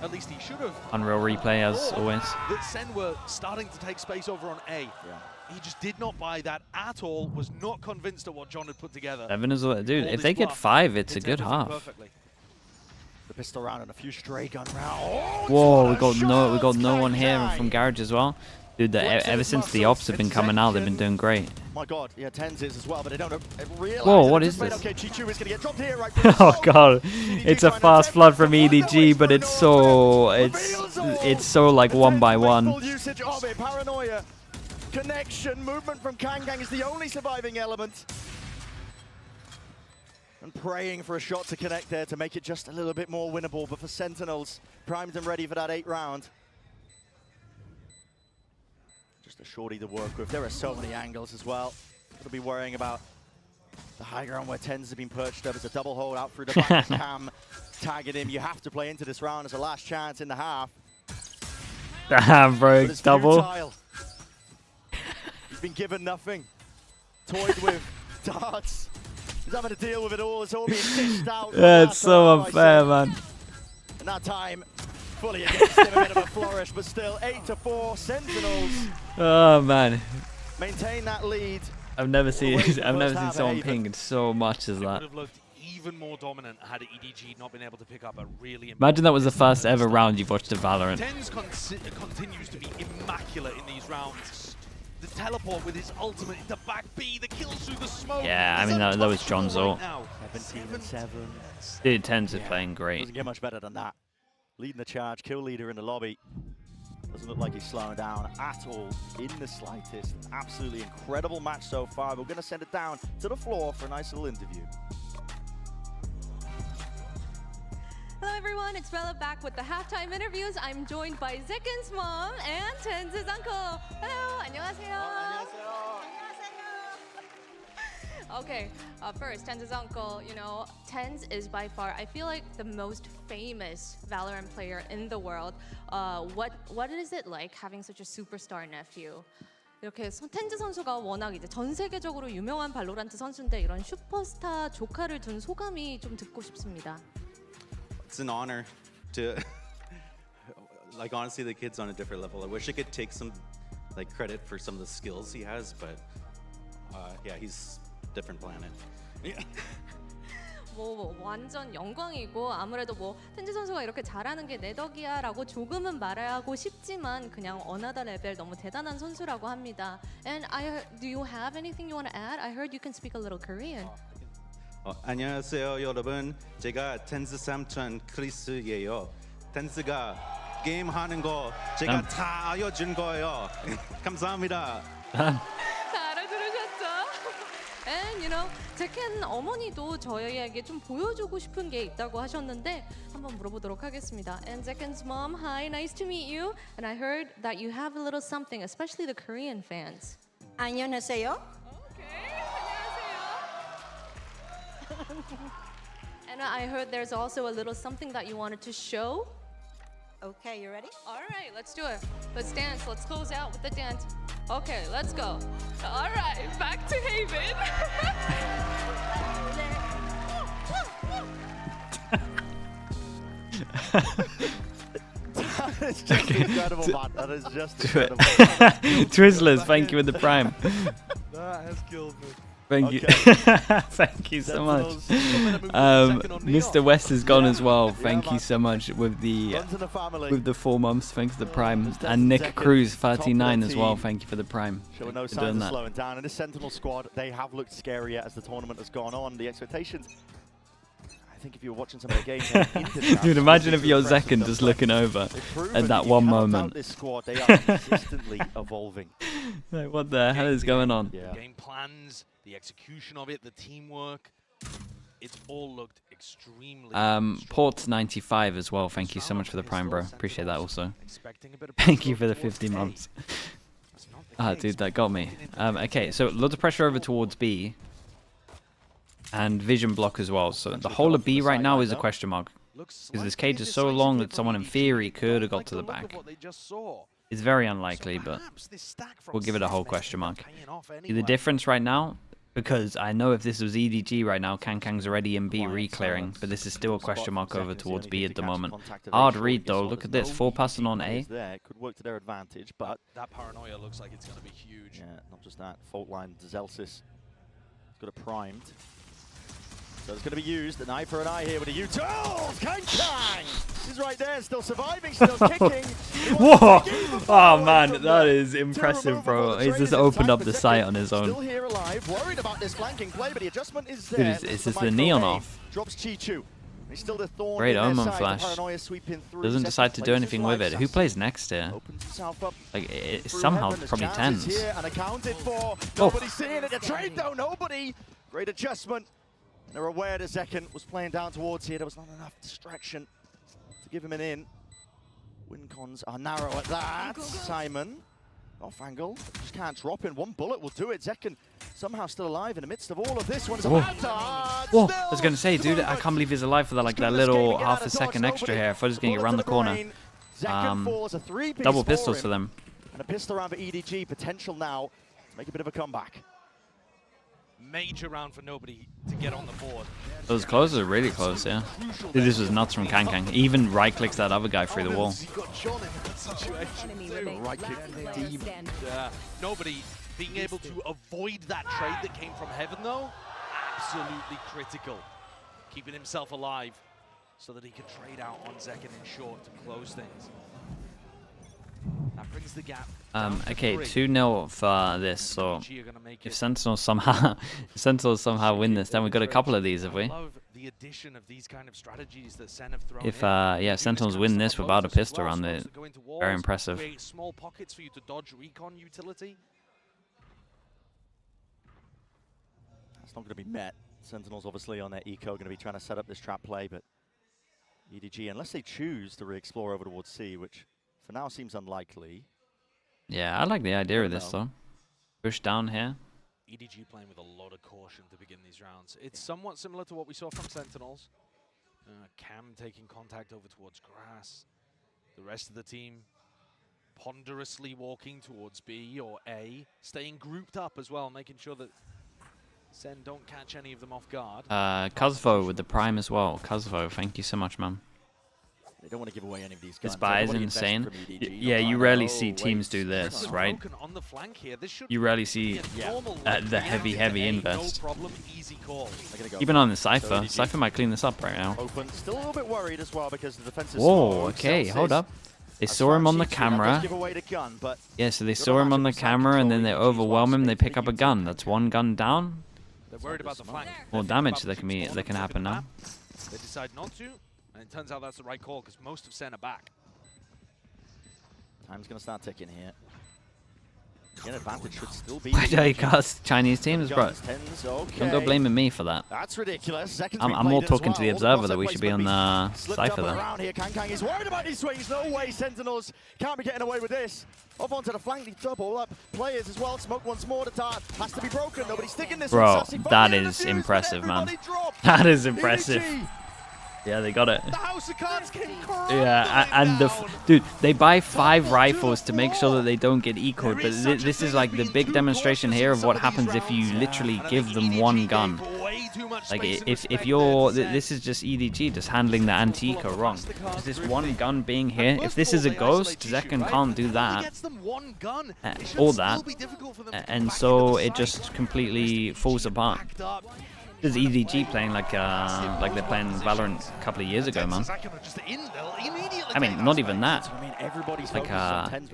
S1: At least he should have.
S2: Unreal replay as always.
S1: That Sen were starting to take space over on A. He just did not buy that at all, was not convinced of what John had put together.
S2: 7 is what, dude, if they get 5, it's a good half.
S1: Perfectly.
S3: The pistol round and a few stray gun rounds. Oh,
S2: Whoa, we got no one here from Garage as well. Dude, ever since the ops have been coming out, they've been doing great.
S3: My God, yeah, Tens is as well, but they don't realize.
S2: Whoa, what is this?
S3: Okay, Chichu is gonna get dropped here, right?
S2: Oh god, it's a fast flood from EDG, but it's so like 1 by 1.
S3: Full usage of it, paranoia, connection, movement from Kang is the only surviving element. And praying for a shot to connect there to make it just a little bit more winnable, but for Sentinels, primed and ready for that 8th round. Just a shorty to work with. There are so many angles as well. Gotta be worrying about the high ground where Tens have been perched. There was a double hold out through the back. Cam tagging him. You have to play into this round as a last chance in the half.
S2: Damn, bro, double.
S3: Futile. He's been given nothing. Toyed with darts. He's having to deal with it all. It's all being dished out.
S2: Yeah, it's so unfair, man.
S3: And that time, fully against him, a bit of a flourish, but still 8-4 Sentinels.
S2: Oh man,
S3: maintain that lead.
S2: I've never seen someone ping so much as that.
S1: Would have looked even more dominant had EDG not been able to pick up a really.
S2: Imagine that was the first ever round you've watched of Valorant.
S1: Tens continues to be immaculate in these rounds. The teleport with his ultimate into back B, the kills through the smoke.
S2: Yeah, I mean that was John's ult.
S3: 17-7.
S2: Dude, Tens is playing great.
S3: Doesn't get much better than that. Leading the charge, kill leader in the lobby. Doesn't look like he's slowing down at all in the slightest. Absolutely incredible match so far. We're going to send it down to the floor for a nice little interview.
S5: Hello everyone, it's Bella back with the halftime interviews. I'm joined by Zekin's mom and Tenz's uncle. Hello, 안녕하세요. Okay, first, Tenz's uncle, you know, Tenz is by far, I feel like, the most famous Valorant player in the world. What is it like having such a superstar nephew? 이렇게 텐즈 선수가 워낙 이제 전 세계적으로 유명한 발로란트 선수인데 이런 슈퍼스타 조카를 둔 소감이 좀 듣고 싶습니다.
S6: It's an honor to, like, honestly, the kid's on a different level. I wish I could take some, like, credit for some of the skills he has, but yeah, he's different planet.
S5: 뭐 완전 영광이고 아무래도 뭐 텐즈 선수가 이렇게 잘하는 게 내 덕이야라고 조금은 말하고 싶지만 그냥 어나더 레벨 너무 대단한 선수라고 합니다. And do you have anything you want to add? I heard you can speak a little Korean.
S6: 안녕하세요, 여러분. 제가 텐스 삼촌 크리스예요. 텐스가 게임 하는 거 제가 다 알려준 거예요. 감사합니다.
S5: 다 알아들으셨죠? And you know, 제켄 어머니도 저희에게 좀 보여주고 싶은 게 있다고 하셨는데 한번 물어보도록 하겠습니다. And Zeken's mom, hi, nice to meet you. And I heard that you have a little something, especially the Korean fans.
S4: 안녕하세요.
S5: And I heard there's also a little something that you wanted to show.
S4: Okay, you ready?
S5: All right, let's do it. Let's dance. Let's close out with the dance. Okay, let's go. All right, back to Haven.
S3: That is just incredible, man. That is just incredible.
S2: Twizzlers, thank you with the prime.
S1: That has killed me.
S2: Thank you. Thank you so much. Mr. West is gone as well. Thank you so much with the 4 months. Thanks to the prime. And Nick Cruz 39 as well. Thank you for the prime.
S3: Showing no signs of slowing down. And this Sentinel squad, they have looked scarier as the tournament has gone on. The expectations, I think if you were watching some of the games,
S2: dude, imagine if you're Zekin just looking over at that one moment.
S3: This squad, they are consistently evolving.
S2: Like, what the hell is going on?
S3: Yeah.
S1: Game plans, the execution of it, the teamwork, it's all looked extremely
S2: Port 95 as well. Thank you so much for the prime, bro. Appreciate that also. Thank you for the 50 months. Ah, dude, that got me. Okay, so loads of pressure over towards B. And vision block as well. So the whole of B right now is a question mark. Because this cage is so long that someone in theory could have got to the back. It's very unlikely, but we'll give it a whole question mark. The difference right now, Because I know if this was EDG right now, Kangkang's already in B re-clearing, but this is still a question mark over towards B at the moment. Hard read though, look at this, 4 passing on A.
S3: Could work to their advantage, but
S1: that paranoia looks like it's going to be huge.
S3: Yeah, not just that, fault line, Zelsis got it primed. So it's going to be used, an eye for an eye here with a U-turn. Kang! He's right there, still surviving, still kicking.
S2: Whoa! Oh man, that is impressive, bro. He's just opened up the site on his own.
S3: Still here alive, worried about this flanking play, but the adjustment is there.
S2: Dude, is this the neon off?
S3: Drops Chichu. He's still the thorn.
S2: Great omen flash. Doesn't decide to do anything with it. Who plays next here? Like, it somehow probably tens.
S3: Oh. Nobody's seeing it. A trade though, nobody. Great adjustment. They're aware that Zekken was playing down towards here. There was not enough distraction to give him an in. Win cons are narrow at that. Simon, off angle, just can't drop in. One bullet will do it. Zekken somehow still alive in the midst of all of this. Whoa,
S2: I was going to say, dude, I can't believe he's alive for that, like, that little half a second extra here. I thought he was going to get around the corner. Double pistols for them.
S3: And a pistol round for EDG. Potential now to make a bit of a comeback.
S1: Major round for nobody to get on the board.
S2: Those close are really close, yeah. Dude, this was nuts from Kangkang. He even right-clicks that other guy through the wall.
S1: Nobody being able to avoid that trade that came from heaven, though, absolutely critical. Keeping himself alive so that he could trade out on Zekken in short to close things. That brings the gap.
S2: Okay, 2-0 for this, so if Sentinels somehow win this, then we've got a couple of these, have we?
S1: The addition of these kind of strategies that Sen have thrown
S2: if yeah, Sentinels win this without a pistol around it, very impressive.
S1: Small pockets for you to dodge recon utility.
S3: That's not going to be met. Sentinels obviously on their eco going to be trying to set up this trap play, but EDG, unless they choose to re-explore over towards C, which for now seems unlikely.
S2: Yeah, I like the idea of this though. Push down here.
S1: EDG playing with a lot of caution to begin these rounds. It's somewhat similar to what we saw from Sentinels. Cam taking contact over towards grass. The rest of the team ponderously walking towards B or A, staying grouped up as well, making sure that Sen don't catch any of them off guard.
S2: Kuzvo with the prime as well. Kuzvo, thank you so much, man.
S3: They don't want to give away any of these guns.
S2: This buy is insane. Yeah, you rarely see teams do this, right? You rarely see the heavy invest. Even on the Cypher. Cypher might clean this up right now.
S3: Still a little bit worried as well because the defense is
S2: whoa, okay, hold up. They saw him on the camera. Yeah, so they saw him on the camera and then they overwhelm him. They pick up a gun. That's one gun down.
S1: They're worried about the flank.
S2: More damage that can happen now.
S1: They decide not to. And it turns out that's the right call because most of Sen are back.
S3: Time's going to start ticking here. The advantage should still be.
S2: Why do you cast Chinese teams, bro? Don't go blaming me for that.
S3: That's ridiculous.
S2: I'm more talking to the observer that we should be on the Cypher then.
S3: Kangkang is worried about these swings. No way, Sentinels can't be getting away with this. Off onto the flank, they double up players as well. Smoke once more. The tart has to be broken. Nobody's sticking this.
S2: Bro, that is impressive, man. That is impressive. Yeah, they got it.
S1: The House of Cards came
S2: yeah, and dude, they buy 5 rifles to make sure that they don't get ecoed, but this is like the big demonstration here of what happens if you literally give them one gun. Like, if you're, this is just EDG just handling the anti-eco wrong. Just this one gun being here, if this is a ghost, Zekken can't do that, or that, and so it just completely falls apart. This is EDG playing like they're playing Valorant a couple of years ago, man. I mean, not even that. Like,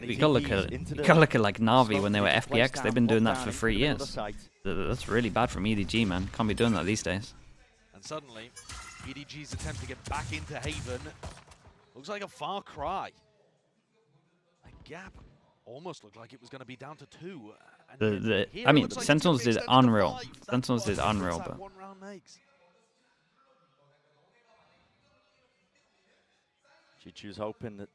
S2: you gotta look at like Na'Vi when they were FPX. They've been doing that for 3 years. That's really bad from EDG, man. Can't be doing that these days.
S1: And suddenly, EDG's attempt to get back into Haven looks like a far cry. A gap almost looked like it was going to be down to 2.
S2: I mean, Sentinels did unreal. Sentinels did unreal, but
S3: Chichu's hoping that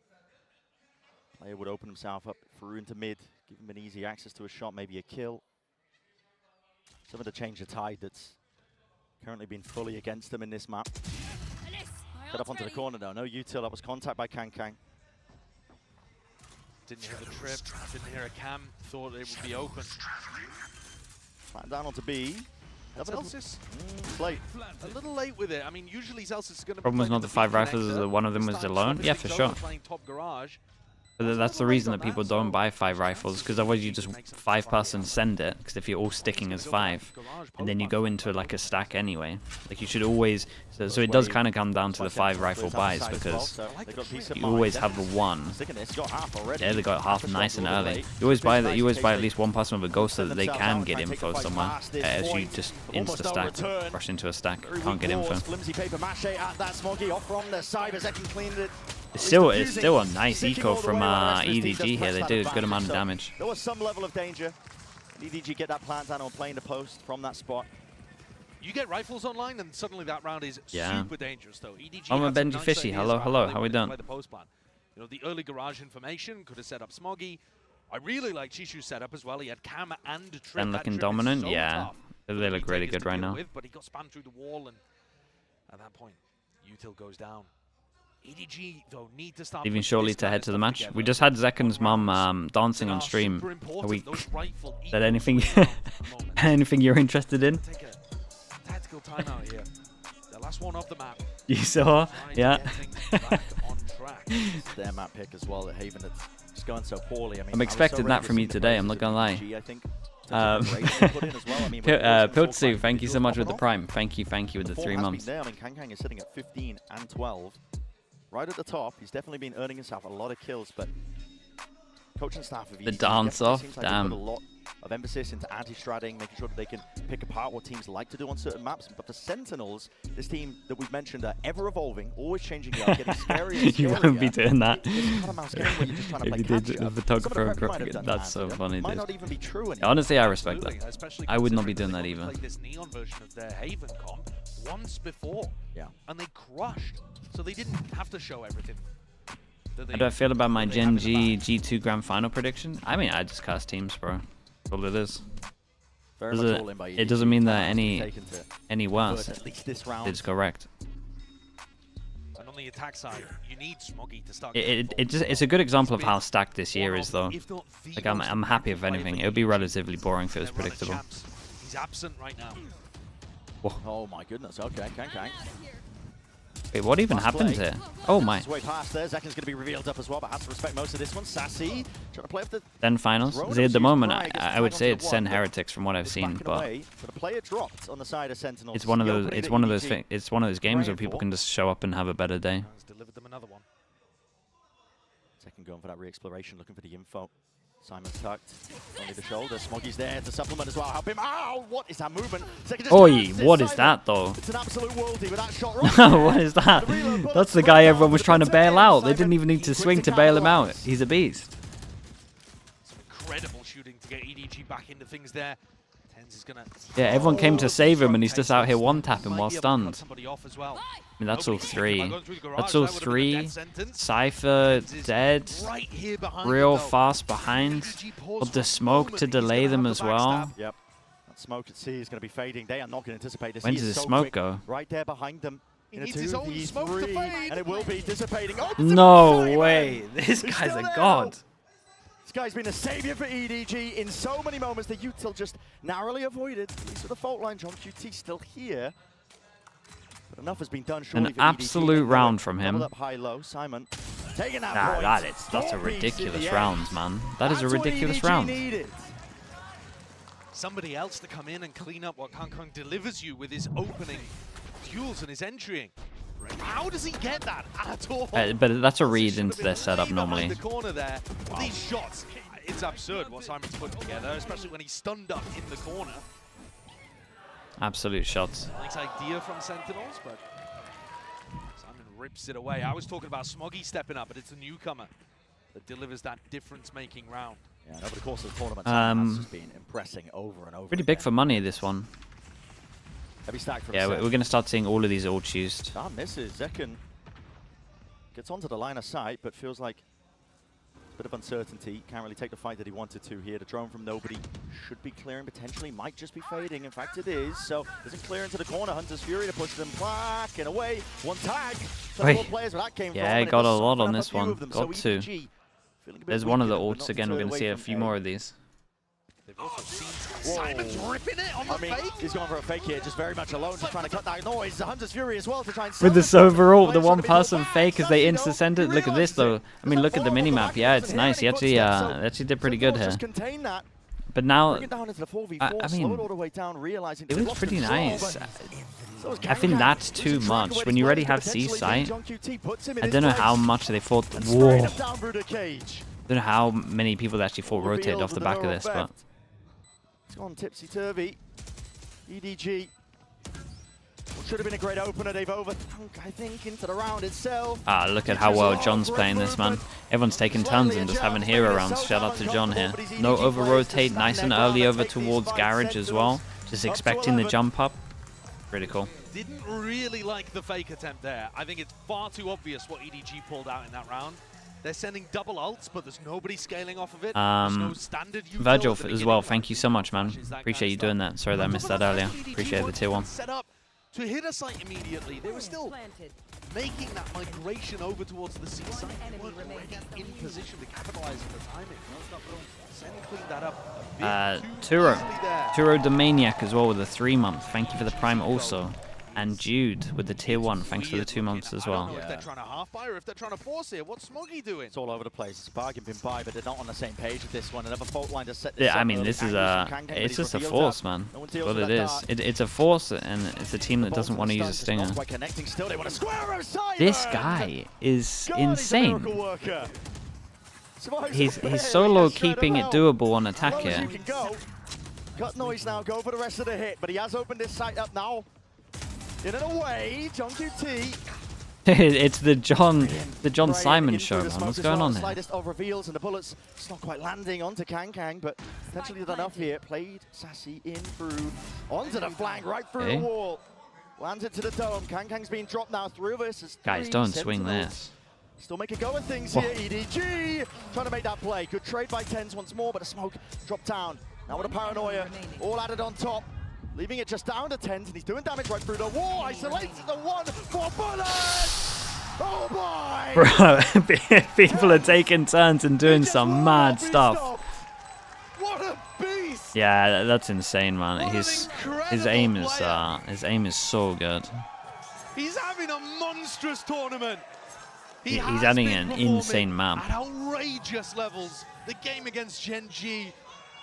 S3: player would open himself up through into mid, give him an easy access to a shot, maybe a kill. Something to change the tide that's currently been fully against them in this map. Cut up onto the corner though. No util. That was contact by Kangkang.
S1: Didn't hear the trip, didn't hear a cam, thought it would be open.
S3: Plan down onto B.
S1: Celsius,
S3: Late.
S1: a little late with it. I mean, usually Celsius is going to.
S2: Problem was not the 5 rifles, one of them was alone. Yeah, for sure. But that's the reason that people don't buy 5 rifles, because otherwise you just 5+ and send it, because if you're all sticking as 5, and then you go into like a stack anyway. Like you should always, so it does kind of come down to the 5 rifle buys, because you always have the 1. Yeah, they got half nice and early. You always buy that. You always buy at least one person with a ghost so that they can get info somewhere. As you just insta stack, rush into a stack, can't get info. It's still a nice eco from EDG here. They did a good amount of damage.
S3: There was some level of danger. EDG get that plant down and playing the post from that spot.
S1: You get rifles online, and suddenly that round is super dangerous, though. EDG
S2: I'm a Benji Fishy. Hello, how we doing?
S1: You know, the early garage information could have set up Smoggy. I really like Chishu's setup as well. He had Cam and Trip.
S2: And looking dominant, yeah. They look really good right now.
S1: But he got spammed through the wall, and at that point, Util goes down. EDG, though, need to start
S2: leaving shortly to head to the match. We just had Zekan's mum dancing on stream. Are we? Is that anything? Anything you're interested in?
S1: Take a tactical timeout here. The last one off the map.
S2: You saw? Yeah.
S3: It's their map pick as well at Haven. It's going so poorly. I mean,
S2: I'm expecting that from you today. I'm not gonna lie. Piltsu, thank you so much with the prime. Thank you with the 3 months.
S3: I mean, Kang is sitting at 15 and 12. Right at the top, he's definitely been earning himself a lot of kills, but coaching staff of
S2: the dance off, damn.
S3: Put a lot of emphasis into anti-stratting, making sure that they can pick apart what teams like to do on certain maps. But for Sentinels, this team that we've mentioned are ever evolving, always changing up, getting scarier and scarier.
S2: You won't be doing that.
S3: If you did
S2: the photographer, that's so funny, dude. Not even be true anymore. Honestly, I respect that. I would not be doing that either.
S1: This neon version of their Haven comp once before, and they crushed. So they didn't have to show everything.
S2: How do I feel about my Gen G G2 Grand Final prediction? I mean, I just cast teams, bro. That's all it is. It doesn't mean that any worse. It's correct.
S1: And on the attack side, you need Smoggy to start.
S2: It's a good example of how stacked this year is, though. Like I'm happy if anything. It would be relatively boring if it was predictable.
S1: He's absent right now.
S2: Whoa.
S3: Oh my goodness. Okay, Kang.
S2: Wait, what even happened here? Oh my.
S3: Way past there. Zekan's going to be revealed up as well, but has to respect most of this one. Sassy trying to play off the
S2: SEN finals. At the moment, I would say it's SEN Heretics from what I've seen, but
S3: a player dropped on the side of Sentinels.
S2: It's one of those games where people can just show up and have a better day.
S1: Delivered them another one.
S3: Second going for that re-exploration, looking for the info. Simon's tucked, only the shoulder. Smoggy's there to supplement as well. Help him. Ow! What is that movement?
S2: Oi, what is that though?
S3: It's an absolute worldie with that shot right.
S2: What is that? That's the guy everyone was trying to bail out. They didn't even need to swing to bail him out. He's a beast.
S1: Some incredible shooting to get EDG back into things there. Tens is gonna.
S2: Yeah, everyone came to save him, and he's just out here one-tapping while stunned. I mean, that's all 3. That's all 3. Cypher dead. Real fast behind. Of the smoke to delay them as well.
S3: Yep. That smoke at C is going to be fading. They are not going to anticipate this.
S2: When does the smoke go?
S3: Right there behind them. He needs his own smoke to fade. And it will be dissipating. Oh,
S2: no way. This guy's a god.
S3: This guy's been a savior for EDG in so many moments that Util just narrowly avoided. These are the fault line jump. QT still here. But enough has been done.
S2: An absolute round from him.
S3: Up high low. Simon taking that point.
S2: That's a ridiculous round, man. That is a ridiculous round.
S1: Somebody else to come in and clean up what Kang delivers you with his opening duels and his entrying. How does he get that at all?
S2: But that's a read into their setup normally.
S1: The corner there. Wow. These shots, it's absurd what Simon's putting together, especially when he's stunned up in the corner.
S2: Absolute shots.
S1: Nice idea from Sentinels, but Simon rips it away. I was talking about Smoggy stepping up, but it's a newcomer that delivers that difference-making round.
S3: Yeah, over the course of the tournament, Simon has just been impressing over and over.
S2: Pretty big for money, this one.
S3: Heavy stack from
S2: we're going to start seeing all of these ults used.
S3: Misses. Zekan gets onto the line of sight, but feels like a bit of uncertainty. Can't really take the fight that he wanted to here. The drone from nobody should be clearing, potentially. Might just be fading. In fact, it is. So, doesn't clear into the corner. Hunter's Fury to push them back and away. One tag. Players where that came from,
S2: got a lot on this one. Got 2. There's one of the ults again. We're going to see a few more of these.
S1: They've also seen Simon's ripping it on the fake.
S3: He's going for a fake here, just very much alone, just trying to cut that noise. The Hunter's Fury as well to try and
S2: With this overall, the one-person fake as they insta-send it. Look at this though. I mean, look at the minimap. Yeah, it's nice. He actually did pretty good here. But now, I mean, it was pretty nice. I think that's too much. When you already have C site, I don't know how much they thought. Whoa. I don't know how many people actually thought rotated off the back of this, but.
S3: It's gone tipsy-turvy. EDG. Should have been a great opener. They've overthunk, I think, into the round itself.
S2: Ah, look at how well John's playing this, man. Everyone's taking turns and just having hero rounds. Shout out to John here. No over-rotate, nice and early over towards Garage as well. Just expecting the jump up. Pretty cool.
S1: Didn't really like the fake attempt there. I think it's far too obvious what EDG pulled out in that round. They're sending double ults, but there's nobody scaling off of it. There's no standard
S2: Virgil as well, thank you so much, man. Appreciate you doing that. Sorry that I missed that earlier. Appreciate the tier 1.
S1: Set up to hit a site immediately. They were still making that migration over towards the C site. They weren't already in position to capitalize on the timing. Sen cleaned that up a bit too easily there.
S2: Turo the Maniac as well with the 3-month. Thank you for the Prime also. And Jude with the tier 1, thanks for the 2 months as well.
S1: I don't know if they're trying to half buy or if they're trying to force here. What's Smoggy doing?
S3: It's all over the place. It's a bargain bin buy, but they're not on the same page with this one. Another fault line to set this
S2: Yeah,
S3: up.
S2: I mean, this is it's just a force, man. That's what it is. It's a force, and it's a team that doesn't want to use a stinger. This guy is insane. He's solo keeping it doable on attack here.
S3: Cut noise now, go for the rest of the hit, but he has opened his sight up now. In and away, John QT.
S2: It's the John Simon show, man. What's going on here?
S3: Slightest of reveals and the bullets just not quite landing onto Kang, but potentially did enough here. Played Sassy in through onto the flank, right through the wall. Lands it to the dome. Kang's being dropped now. 3 versus 3.
S2: Guys, don't swing this.
S3: Still make a go of things here. EDG trying to make that play. Good trade by Tens once more, but the smoke dropped down. Now with a paranoia, all added on top. Leaving it just down to Tens, and he's doing damage right through the wall. Isolates the one for bullets! Oh boy!
S2: Bro, people are taking turns and doing some mad stuff.
S1: What a beast!
S2: Yeah, that's insane, man. His aim is so good.
S1: He's having a monstrous tournament.
S2: He's adding an insane map.
S1: At outrageous levels. The game against Gen G.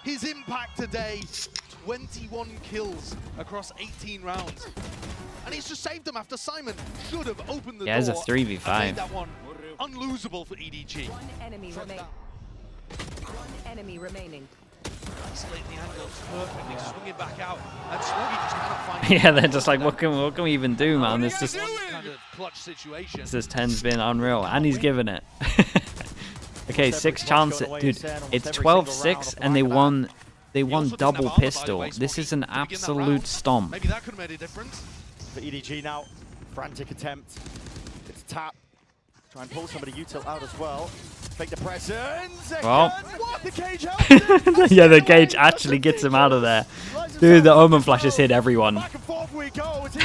S1: His impact today, 21 kills across 18 rounds. And he's just saved them after Simon should have opened the door.
S2: Yeah, it's a 3v5.
S1: Made that one unlosable for EDG.
S7: One enemy remaining.
S1: Isolate the angle perfectly, swing it back out, and Smoggy just cannot find.
S2: Yeah, they're just like, what can we even do, man? It's just
S1: kind of clutch situation.
S2: This 10's been unreal, and he's given it. Okay, 6 chances, dude. It's 12-6, and they won double pistol. This is an absolute stomp.
S1: Maybe that could have made a difference.
S3: For EDG now, frantic attempt. It's tap. Try and pull somebody util out as well. Fake the presence.
S2: Well,
S3: what? The cage
S2: yeah, the cage actually gets him out of there. Dude, the Omen flashes hit everyone.
S3: Back and forth we go. It's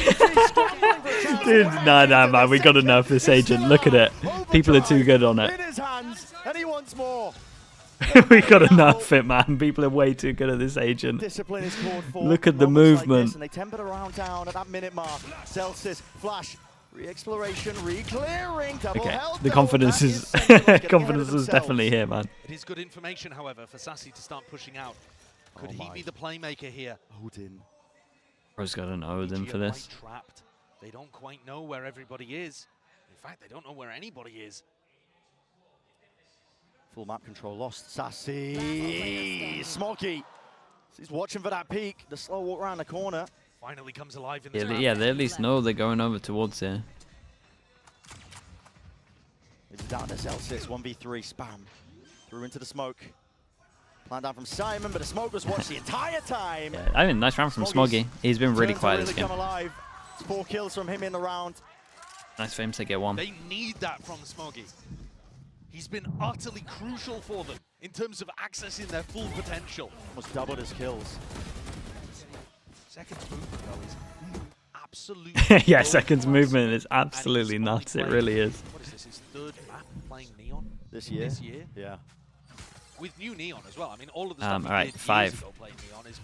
S2: Dude, nah, man, we got to nerf this agent. Look at it. People are too good on it.
S3: In his hands, and he wants more.
S2: We got to nerf it, man. People are way too good at this agent.
S3: Discipline is called for.
S2: Look at the movement.
S3: And they tempered around down at that minute mark. Celsius, flash, re-exploration, re-clearing, double health.
S2: The confidence is confidence is definitely here, man.
S1: It is good information, however, for Sassy to start pushing out. Could he be the playmaker here?
S3: Odin.
S2: Bro's got an Odin for this.
S1: Trapped. They don't quite know where everybody is. In fact, they don't know where anybody is.
S3: Full map control lost. Sassy. Smoggy. He's watching for that peak. The slow walk around the corner.
S1: Finally comes alive in the
S2: Yeah, they at least know they're going over towards here.
S3: It's down to Celsius. 1v3 spam. Through into the smoke. Plan down from Simon, but the smoke was watched the entire time.
S2: Yeah, I mean, nice round from Smoggy. He's been really quiet this game.
S3: It's 4 kills from him in the round.
S2: Nice for him to get 1.
S1: They need that from Smoggy. He's been utterly crucial for them in terms of accessing their full potential.
S3: Almost doubled his kills.
S1: Seconds movement though is absolutely
S2: yeah, Seconds movement is absolutely nuts. It really is.
S1: What is this? His 3rd map playing Neon
S3: this year?
S1: This year?
S3: Yeah.
S1: with new Neon as well. I mean, all of the stuff he
S2: alright,
S1: did
S2: 5.
S1: years ago playing Neon is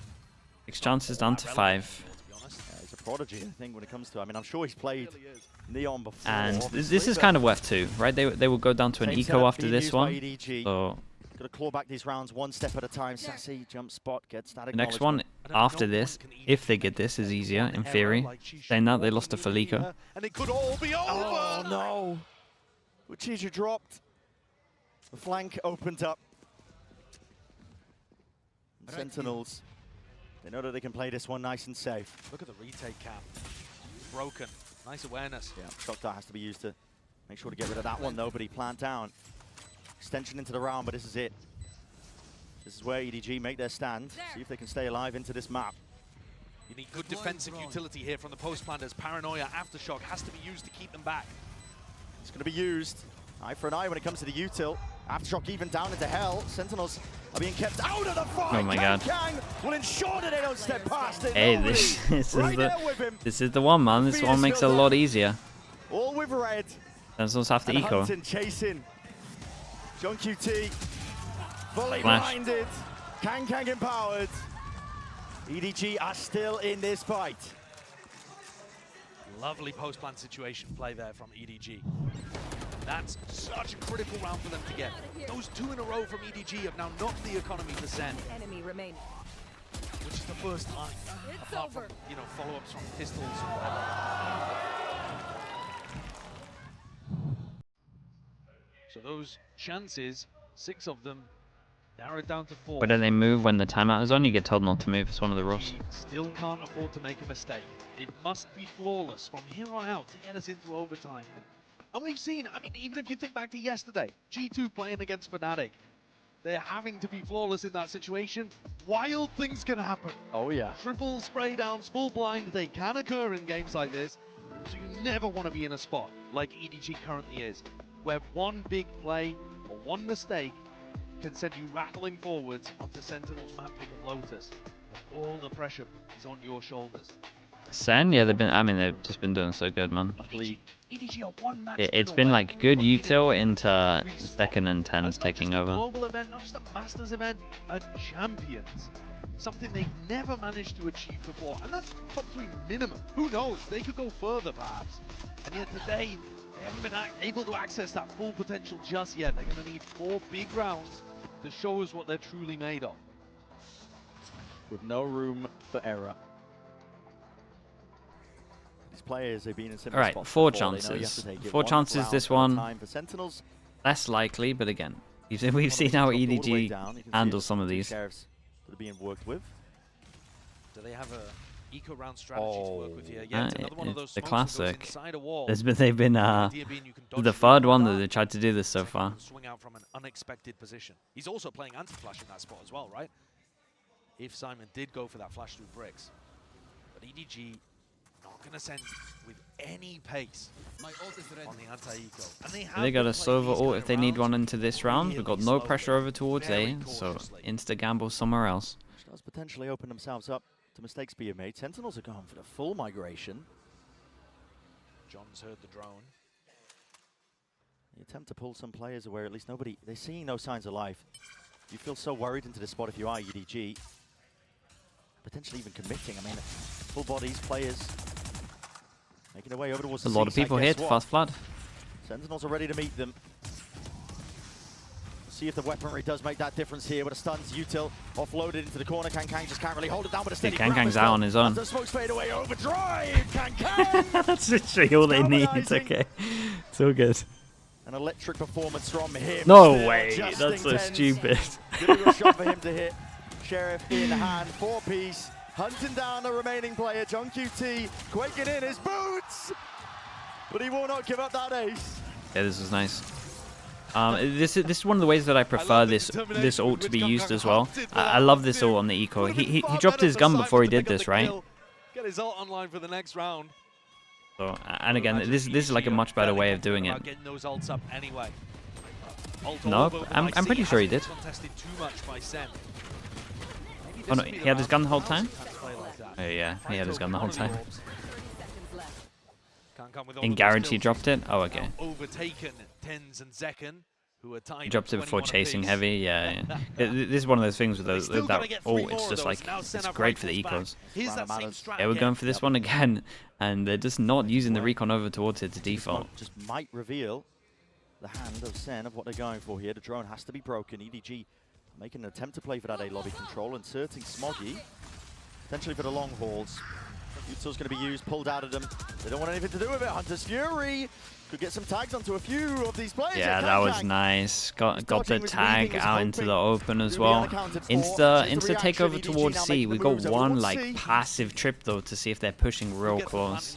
S2: 6 chances down to 5.
S3: He's a prodigy, I think, when it comes to. I mean, I'm sure he's played Neon before.
S2: And this is kind of worth 2, right? They will go down to an eco after this one. So
S3: Got to claw back these rounds one step at a time. Sassy, jump spot, gets that
S2: the next one after this, if they get this, is easier in theory. Saying that, they lost to Felico.
S1: And it could all be over.
S3: Oh no! Uchiju dropped. The flank opened up. And Sentinels, they know that they can play this one nice and safe.
S1: Look at the retake cam. Broken. Nice awareness.
S3: Yeah, shock dart has to be used to make sure to get rid of that one though, but he plant down. Extension into the round, but this is it. This is where EDG make their stand. See if they can stay alive into this map.
S1: You need good defensive utility here from the post planters. Paranoia, Aftershock has to be used to keep them back.
S3: It's going to be used. Eye for an eye when it comes to the util. Aftershock even down into hell. Sentinels are being kept out of the fight.
S2: Oh my god.
S3: Kang will ensure that they don't step past it.
S2: Hey, this is the one, man. This one makes it a lot easier.
S3: All with red.
S2: Sentinels have to
S3: And
S2: eco.
S3: Hunting chasing. John QT fully
S2: Flash.
S3: blinded. Kang empowered. EDG are still in this fight.
S1: Lovely post-plant situation play there from EDG. That's such a critical round for them to get. Those 2 in a row from EDG have now knocked the economy to SEN.
S4: Enemy remaining.
S1: Which is the first time, apart from, you know, follow-ups from pistols and whatever. So those chances, 6 of them, narrowed down to 4.
S2: Where do they move when the timeout is on? You get told not to move. It's one of the rules.
S1: Still can't afford to make a mistake. It must be flawless from here on out to get us into overtime. And we've seen, I mean, even if you think back to yesterday, G2 playing against Fnatic, they're having to be flawless in that situation. Wild things can happen.
S3: Oh yeah.
S1: Triple spray downs, full blind, they can occur in games like this. So you never want to be in a spot like EDG currently is, where one big play or one mistake can send you rattling forwards onto Sentinels map pick of Lotus. And all the pressure is on your shoulders.
S2: SEN, yeah, they've just been doing so good, man.
S1: EDG are one match
S2: It's been like good util into second and 10s taking over.
S1: Global event, not just a Masters event, a Champions. Something they've never managed to achieve before, and that's top 3 minimum. Who knows? They could go further, perhaps. And yet today, they haven't been able to access that full potential just yet. They're going to need 4 big rounds to show us what they're truly made of.
S3: With no room for error. These players have been in similar spots.
S2: Alright, 4
S3: before. They know you have
S2: chances.
S3: to take it
S2: 4
S3: one
S2: chances
S3: round
S2: this
S3: at a
S2: one.
S3: time. For Sentinels,
S2: Less likely, but again, we've seen how EDG handles some of these.
S3: Sheriffs that are being worked with.
S1: Do they have a eco round strategy to work with here? Yeah,
S2: Ah,
S1: it's another one of those
S2: it's the
S1: smokes that goes
S2: classic.
S1: inside a wall.
S2: They've been
S1: Idea being you can dodge
S2: the
S1: through
S2: 3rd one
S1: that.
S2: that they tried to do this so
S1: Second
S2: far.
S1: can swing out from an unexpected position. He's also playing anti-flash in that spot as well, right? If Simon did go for that flash through bricks. But EDG not going to send with any pace on the anti-eco. And
S2: They got a
S1: been playing
S2: Sova
S1: these
S2: ult
S1: kind
S2: if
S1: of
S2: they need
S1: rounds
S2: one into this round. We've got no
S1: really
S2: pressure
S1: slowly,
S2: over towards
S1: very
S2: A, so
S1: cautiously.
S2: insta gamble somewhere else.
S3: Which does potentially open themselves up to mistakes being made. Sentinels are going for the full migration.
S1: John's heard the drone.
S3: The attempt to pull some players away, at least nobody, they're seeing no signs of life. You feel so worried into this spot if you are EDG. Potentially even committing. I mean, full bodies, players making their way over towards
S2: A
S3: the
S2: lot of
S3: C-side.
S2: people
S3: Guess
S2: hit,
S3: what?
S2: fast flood.
S3: Sentinels are ready to meet them. See if the weaponry does make that difference here with a stuns. Util offloaded into the corner. Kang just can't really hold it down with a steady grab
S2: Kang's
S3: as
S2: out
S3: well.
S2: on his own.
S3: As the smokes fade away, overdrive! Kang!
S2: That's literally all they need. It's okay. It's all good.
S3: An electric performance from him.
S2: No
S3: Still
S2: way.
S3: just
S2: That's so
S3: intense.
S2: stupid.
S3: Difficult shot for him to hit. Sheriff in hand, 4-piece. Hunting down the remaining player. John QT quaking in his boots. But he will not give up that ace.
S2: Yeah, this was nice. This is one of the ways that I prefer this ult to be used as well. I love this ult on the eco. He dropped his gun before he did this, right?
S1: Get his ult online for the next round.
S2: So, and again, this is like a much better way of doing it.
S1: Getting those ults up anyway.
S2: No, I'm pretty sure he did. Oh no, he had his gun the whole time? Oh yeah, he had his gun the whole time. In garage he dropped it? Oh, okay.
S1: Overtaken Tens and Zekken. who are tied.
S2: Dropped it before chasing heavy. Yeah. This is one of those things with those that. Oh, it's just like it's great for the ecos. Yeah, we're going for this one again, and they're just not using the recon over towards it to default.
S3: Just might reveal the hand of SEN of what they're going for here. The drone has to be broken. EDG making an attempt to play for that A lobby control, inserting Smoggy, potentially for the long hauls. Utah's going to be used, pulled out of them. They don't want anything to do with it. Hunter's Fury could get some tags onto a few of these players.
S2: Yeah, that was nice. Got the tag out into the open as well. Insta takeover towards C. We got one like passive trip though to see if they're pushing real close.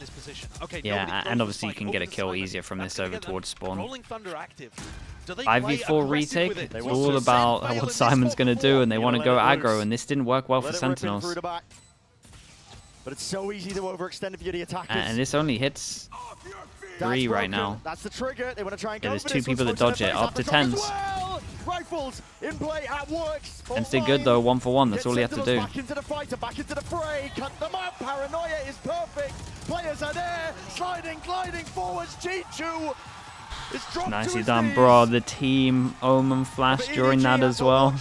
S2: Yeah, and obviously you can get a kill easier from this over towards spawn. 5v4 retake. It's all about what Simon's going to do, and they want to go aggro, and this didn't work well for Sentinels.
S3: But it's so easy to overextend if you're the attackers.
S2: And this only hits 3 right now.
S3: That's the trigger. They want to try and go
S2: there's 2 people that dodge it. Up to 10s.
S3: Rifles in play at work.
S2: And stay good though, 1 for 1. That's all you have to do.
S3: Back into the fight, back into the fray. Cut them up. Paranoia is perfect. Players are there. Sliding, gliding forwards. Chichu.
S2: Nicely done, bro. The team Omen flash during that as well.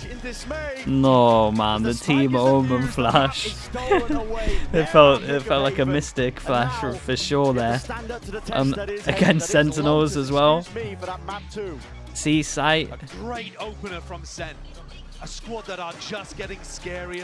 S2: No, man, the team Omen flash. it felt like a Mystic flash for sure there. Against Sentinels as well. C site.
S1: A great opener from SEN. A squad that are just getting scarier